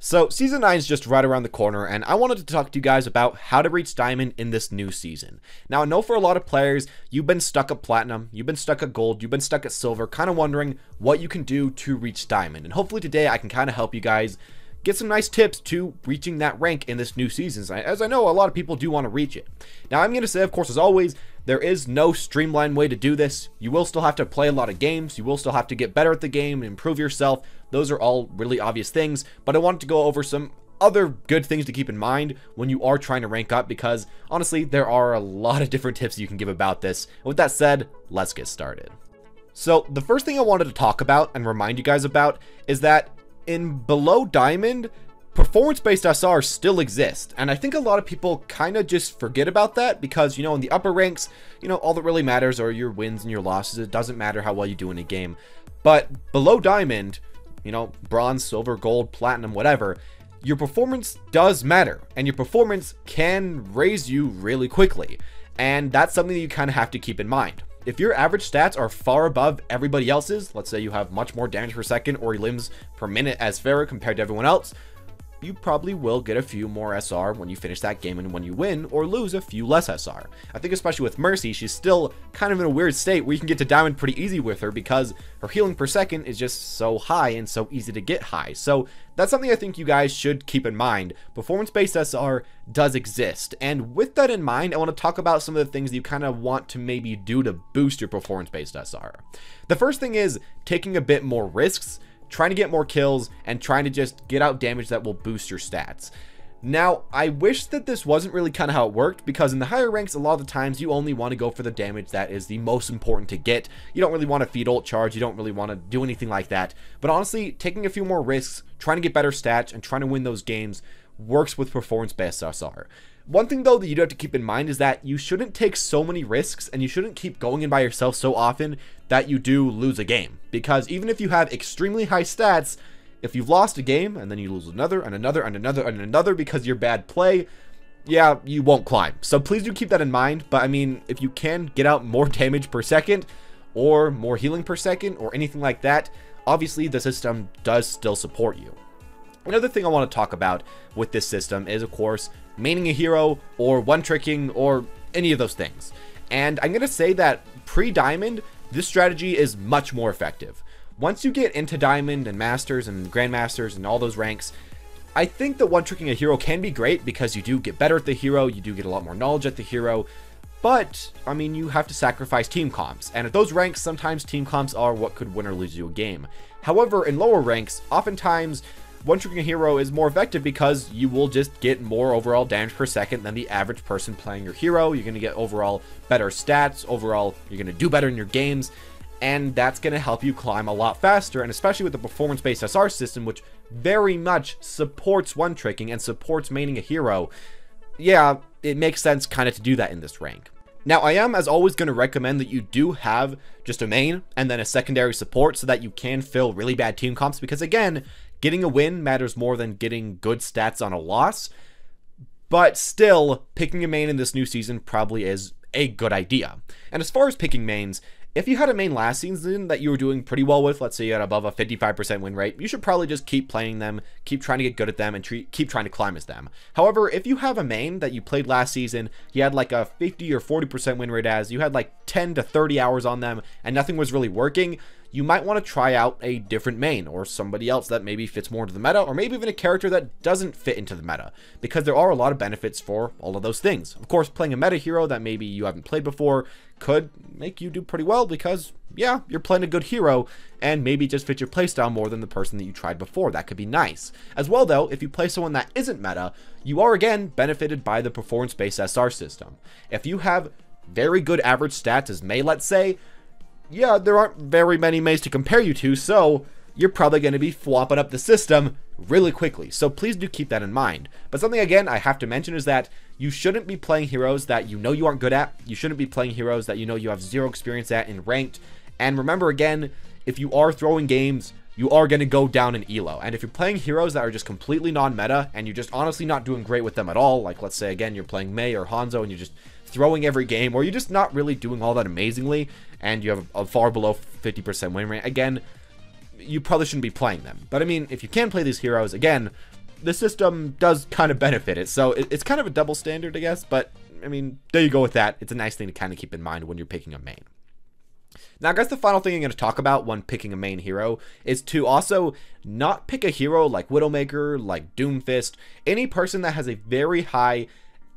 So Season 9 is just right around the corner, and I wanted to talk to you guys about how to reach Diamond in this new season. Now, I know for a lot of players, you've been stuck at Platinum, you've been stuck at Gold, you've been stuck at Silver, kind of wondering what you can do to reach Diamond. And hopefully today I can kind of help you guys get some nice tips to reaching that rank in this new season, as I know a lot of people do want to reach it. Now, I'm going to say, of course, as always, there is no streamlined way to do this. You will still have to play a lot of games. You will still have to get better at the game, improve yourself. Those are all really obvious things, but I wanted to go over some other good things to keep in mind when you are trying to rank up, because honestly, there are a lot of different tips you can give about this. And with that said, let's get started. So the first thing I wanted to talk about and remind you guys about is that in below Diamond, performance-based SR still exist, and I think a lot of people kind of just forget about that because, you know, in the upper ranks, you know, all that really matters are your wins and your losses. It doesn't matter how well you do in a game. But below Diamond, you know, bronze, silver, gold, platinum, whatever, your performance does matter, and your performance can raise you really quickly, and that's something that you kind of have to keep in mind. If your average stats are far above everybody else's, let's say you have much more damage per second or limbs per minute as Pharah compared to everyone else, you probably will get a few more SR when you finish that game and when you win, or lose a few less SR. I think especially with Mercy, she's still kind of in a weird state where you can get to Diamond pretty easy with her because her healing per second is just so high and so easy to get high. So that's something I think you guys should keep in mind. Performance-based SR does exist, and with that in mind, I want to talk about some of the things that you kind of want to maybe do to boost your performance-based SR. The first thing is taking a bit more risks, trying to get more kills, and trying to just get out damage that will boost your stats. Now, I wish that this wasn't really kind of how it worked, because in the higher ranks, a lot of the times you only want to go for the damage that is the most important to get. You don't really want to feed ult charge, you don't really want to do anything like that. But honestly, taking a few more risks, trying to get better stats, and trying to win those games works with performance-based SR. One thing though that you do have to keep in mind is that you shouldn't take so many risks, and you shouldn't keep going in by yourself so often that you do lose a game. Because even if you have extremely high stats, if you've lost a game and then you lose another and another and another and another because of your bad play, yeah, you won't climb. So please do keep that in mind. But I mean, if you can get out more damage per second or more healing per second or anything like that, obviously the system does still support you. Another thing I want to talk about with this system is, of course, maining a hero or one-tricking or any of those things. And I'm going to say that pre-Diamond, this strategy is much more effective. Once you get into Diamond and Masters and Grandmasters and all those ranks, I think that one-tricking a hero can be great because you do get better at the hero, you do get a lot more knowledge at the hero, but, I mean, you have to sacrifice team comps, and at those ranks, sometimes team comps are what could win or lose you a game. However, in lower ranks, oftentimes, one-tricking a hero is more effective because you will just get more overall damage per second than the average person playing your hero. You're going to get overall better stats. Overall, you're going to do better in your games. And that's going to help you climb a lot faster. And especially with the performance-based SR system, which very much supports one-tricking and supports maining a hero, yeah, it makes sense kind of to do that in this rank. Now, I am, as always, going to recommend that you do have just a main and then a secondary support so that you can fill really bad team comps. Because again, getting a win matters more than getting good stats on a loss, but still, picking a main in this new season probably is a good idea. And as far as picking mains, if you had a main last season that you were doing pretty well with, let's say you had above a 55% win rate, you should probably just keep playing them, keep trying to get good at them, and keep trying to climb as them. However, if you have a main that you played last season, you had like a 50 or 40% win rate as, you had like 10 to 30 hours on them, and nothing was really working, you might want to try out a different main or somebody else that maybe fits more into the meta, or maybe even a character that doesn't fit into the meta, because there are a lot of benefits for all of those things. Of course, playing a meta hero that maybe you haven't played before could make you do pretty well because, yeah, you're playing a good hero and maybe just fit your playstyle more than the person that you tried before. That could be nice. As well, though, if you play someone that isn't meta, you are again benefited by the performance-based SR system. If you have very good average stats as Mei, let's say, yeah, there aren't very many Meis to compare you to, so you're probably going to be flopping up the system really quickly. So please do keep that in mind. But something, again, I have to mention is that you shouldn't be playing heroes that you know you aren't good at. You shouldn't be playing heroes that you know you have zero experience at in ranked. And remember, again, if you are throwing games, you are going to go down in elo. And if you're playing heroes that are just completely non-meta and you're just honestly not doing great with them at all, like let's say, again, you're playing Mei or Hanzo and you're just throwing every game, or you're just not really doing all that amazingly, and you have a far below 50% win rate, again, you probably shouldn't be playing them. But I mean, if you can play these heroes, again, the system does kind of benefit it. So it's kind of a double standard, I guess, but I mean, there you go with that. It's a nice thing to kind of keep in mind when you're picking a main. Now, I guess the final thing I'm going to talk about when picking a main hero is to also not pick a hero like Widowmaker, like Doomfist, any person that has a very high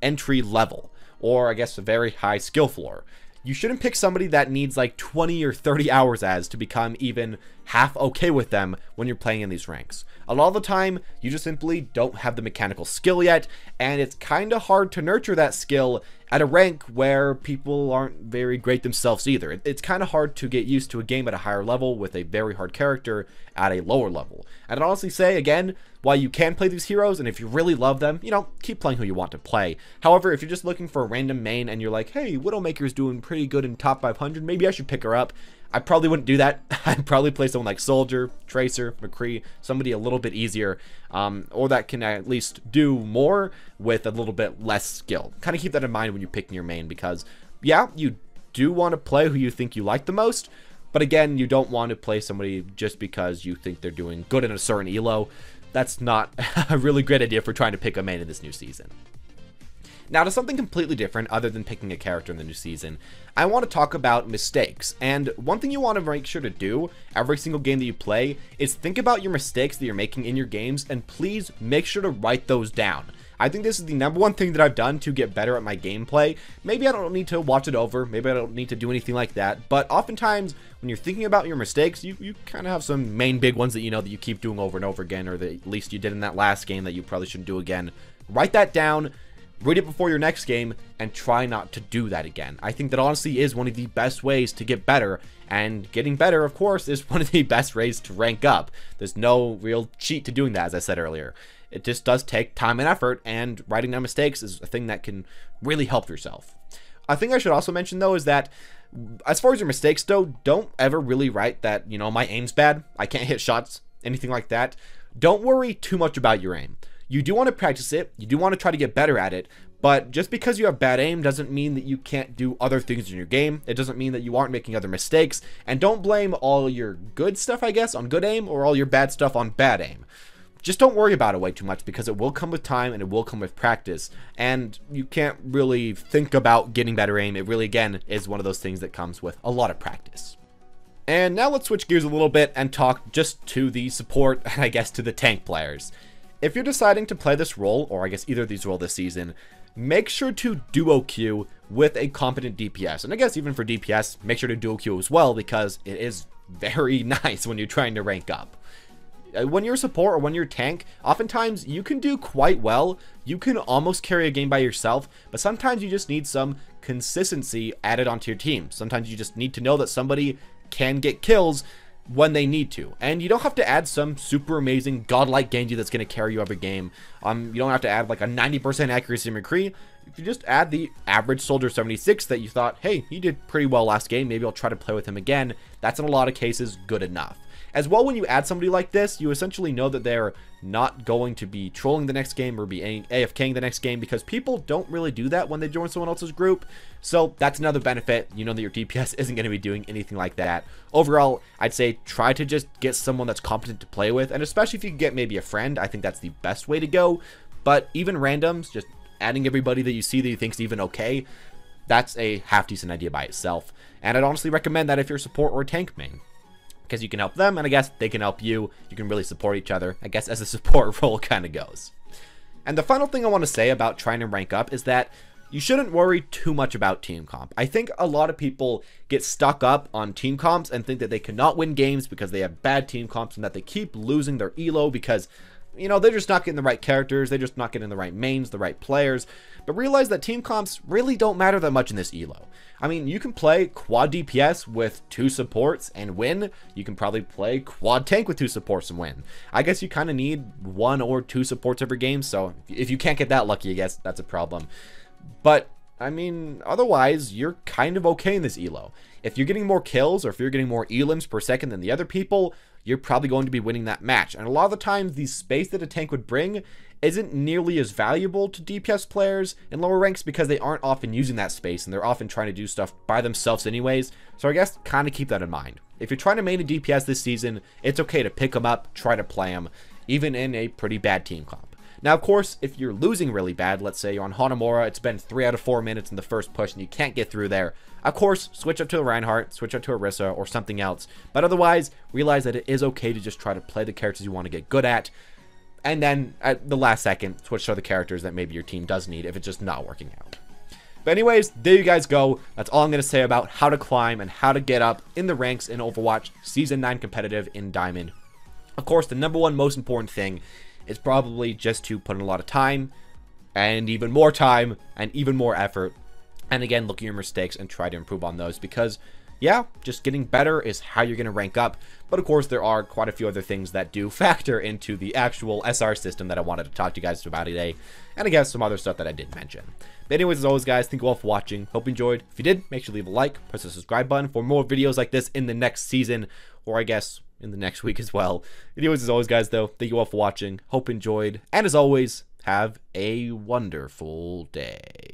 entry level, or I guess a very high skill floor. You shouldn't pick somebody that needs like 20 or 30 hours as to become even half okay with them when you're playing in these ranks. A lot of the time, you just simply don't have the mechanical skill yet, and it's kind of hard to nurture that skill at a rank where people aren't very great themselves either. It's kind of hard to get used to a game at a higher level with a very hard character at a lower level. And I'd honestly say, again, while you can play these heroes, and if you really love them, you know, keep playing who you want to play. However, if you're just looking for a random main and you're like, hey, Widowmaker's doing pretty good in top 500, maybe I should pick her up, I probably wouldn't do that. I'd probably play someone like Soldier, Tracer, McCree, somebody a little bit easier, or that can at least do more with a little bit less skill. Kind of keep that in mind when you're picking your main, because, yeah, you do want to play who you think you like the most, but again, you don't want to play somebody just because you think they're doing good in a certain elo. That's not a really great idea for trying to pick a main in this new season. Now, to something completely different other than picking a character in the new season, I want to talk about mistakes. And one thing you want to make sure to do every single game that you play is think about your mistakes that you're making in your games, and please make sure to write those down. I think this is the #1 thing that I've done to get better at my gameplay. Maybe I don't need to watch it over, maybe I don't need to do anything like that, but oftentimes when you're thinking about your mistakes, you kind of have some main big ones that you know that you keep doing over and over again, or that at least you did in that last game that you probably shouldn't do again. Write that down, read it before your next game, and try not to do that again. I think that honestly is one of the best ways to get better, and getting better, of course, is one of the best ways to rank up. There's no real cheat to doing that, as I said earlier. It just does take time and effort, and writing down mistakes is a thing that can really help yourself. A thing I should also mention, though, is that as far as your mistakes, though, don't ever really write that, you know, my aim's bad, I can't hit shots, anything like that. Don't worry too much about your aim. You do want to practice it, you do want to try to get better at it, but just because you have bad aim doesn't mean that you can't do other things in your game. It doesn't mean that you aren't making other mistakes, and don't blame all your good stuff, I guess, on good aim, or all your bad stuff on bad aim. Just don't worry about it way too much, because it will come with time and it will come with practice, and you can't really think about getting better aim. It really, again, is one of those things that comes with a lot of practice. And now let's switch gears a little bit and talk just to the support, and I guess to the tank players. If you're deciding to play this role, or I guess either of these roles this season, make sure to duo queue with a competent DPS. And I guess even for DPS, make sure to duo queue as well, because it is very nice when you're trying to rank up. When you're a support or when you're a tank, oftentimes you can do quite well. You can almost carry a game by yourself, but sometimes you just need some consistency added onto your team. Sometimes you just need to know that somebody can get kills when they need to, and you don't have to add some super amazing godlike Genji that's going to carry you every game. You don't have to add like a 90% accuracy McCree. If you just add the average Soldier 76 that you thought, hey, he did pretty well last game, maybe I'll try to play with him again, that's in a lot of cases good enough. As well, when you add somebody like this, you essentially know that they're not going to be trolling the next game or be AFKing the next game, because people don't really do that when they join someone else's group. So that's another benefit. You know that your DPS isn't going to be doing anything like that. Overall, I'd say try to just get someone that's competent to play with, and especially if you can get maybe a friend, I think that's the best way to go. But even randoms, just adding everybody that you see that you think's even okay, that's a half-decent idea by itself. And I'd honestly recommend that if you're a support or a tank main, because you can help them, and I guess they can help you. You can really support each other, I guess, as a support role kind of goes. And the final thing I want to say about trying to rank up is that you shouldn't worry too much about team comp. I think a lot of people get stuck up on team comps and think that they cannot win games because they have bad team comps, and that they keep losing their elo because, you know, they're just not getting the right characters, they're just not getting the right mains, the right players. But realize that team comps really don't matter that much in this elo. I mean, you can play quad DPS with 2 supports and win. You can probably play quad tank with 2 supports and win. I guess you kind of need 1 or 2 supports every game, so if you can't get that lucky, I guess that's a problem. But, I mean, otherwise, you're kind of okay in this elo. If you're getting more kills, or if you're getting more elims per second than the other people, you're probably going to be winning that match. And a lot of the times, the space that a tank would bring isn't nearly as valuable to DPS players in lower ranks, because they aren't often using that space, and they're often trying to do stuff by themselves anyways. So I guess kind of keep that in mind. If you're trying to main a DPS this season, it's okay to pick them up, try to play them, even in a pretty bad team comp. Now, of course, if you're losing really bad, let's say you're on Hanamura, it's been 3 out of 4 minutes in the first push and you can't get through there, of course, switch up to a Reinhardt, switch up to a Orisa, or something else. But otherwise, realize that it is okay to just try to play the characters you want to get good at, and then at the last second, switch to the characters that maybe your team does need if it's just not working out. But anyways, there you guys go. That's all I'm going to say about how to climb and how to get up in the ranks in Overwatch Season 9 competitive in Diamond. Of course, the number one most important thing is probably just to put in a lot of time, and even more effort. And again, look at your mistakes and try to improve on those, because yeah, just getting better is how you're going to rank up. But of course, there are quite a few other things that do factor into the actual SR system that I wanted to talk to you guys about today. And I guess some other stuff that I did mention. But anyways, as always, guys, thank you all for watching. Hope you enjoyed. If you did, make sure to leave a like, press the subscribe button for more videos like this in the next season, or I guess in the next week as well. Anyways, as always, guys, though, thank you all for watching. Hope you enjoyed. And as always, have a wonderful day.